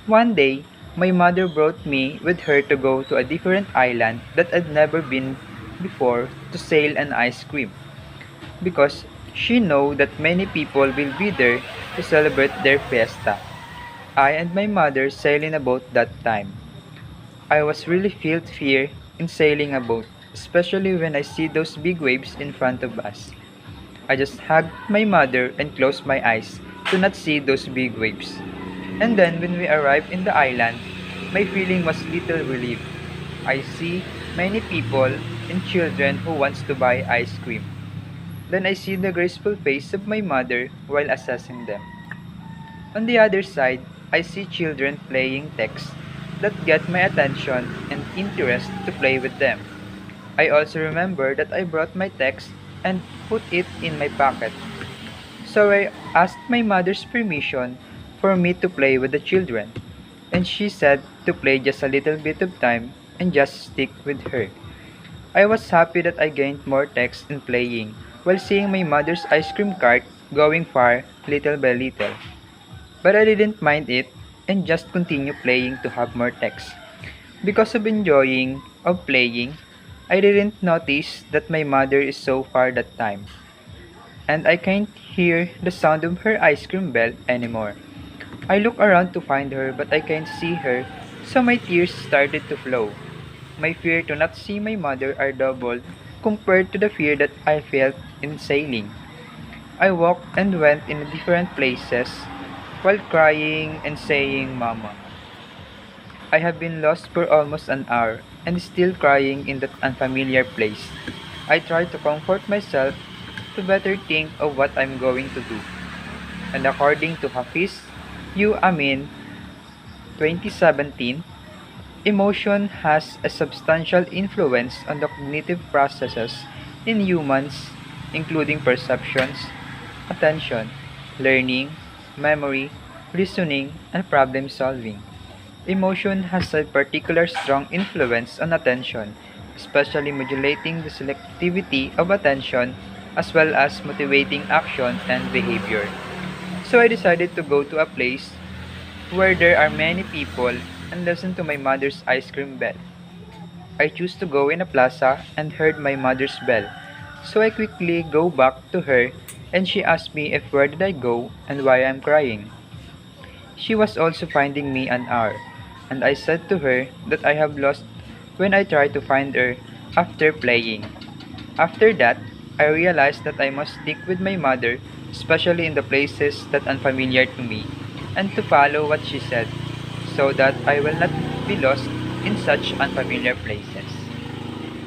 One day, my mother brought me with her to go to a different island that I'd never been before to sail and ice cream because she know that many people will be there to celebrate their fiesta. I and my mother sailed in a boat that time. I was really felt fear in sailing a boat, especially when I see those big waves in front of us. I just hugged my mother and closed my eyes to not see those big waves. And then when we arrived in the island, my feeling was little relief. I see many people and children who wants to buy ice cream. Then I see the graceful face of my mother while assessing them. On the other side, I see children playing text that get my attention and interest to play with them. I also remember that I brought my text and put it in my pocket. So I asked my mother's permission for me to play with the children, and she said to play just a little bit of time and just stick with her. I was happy that I gained more text in playing while seeing my mother's ice cream cart going far little by little. But I didn't mind it and just continued playing to have more text. Because of enjoying of playing, I didn't notice that my mother is so far that time, and I can't hear the sound of her ice cream bell anymore. I look around to find her but I can't see her, so my tears started to flow. My fear to not see my mother are doubled compared to the fear that I felt in sailing. I walked and went in different places while crying and saying, Mama. I have been lost for almost an hour and still crying in that unfamiliar place. I try to comfort myself to better think of what I'm going to do. And according to Hafiz U. Amin, 2017, emotion has a substantial influence on the cognitive processes in humans, including perceptions, attention, learning, memory, reasoning, and problem solving. Emotion has a particular strong influence on attention, especially modulating the selectivity of attention as well as motivating action and behavior. So I decided to go to a place where there are many people and listen to my mother's ice cream bell. I choose to go in a plaza and heard my mother's bell. So I quickly go back to her and she asked me if where did I go and why I'm crying. She was also finding me an hour, and I said to her that I have lost when I tried to find her after playing. After that, I realized that I must stick with my mother, especially in the places that unfamiliar to me, and to follow what she said, so that I will not be lost in such unfamiliar places.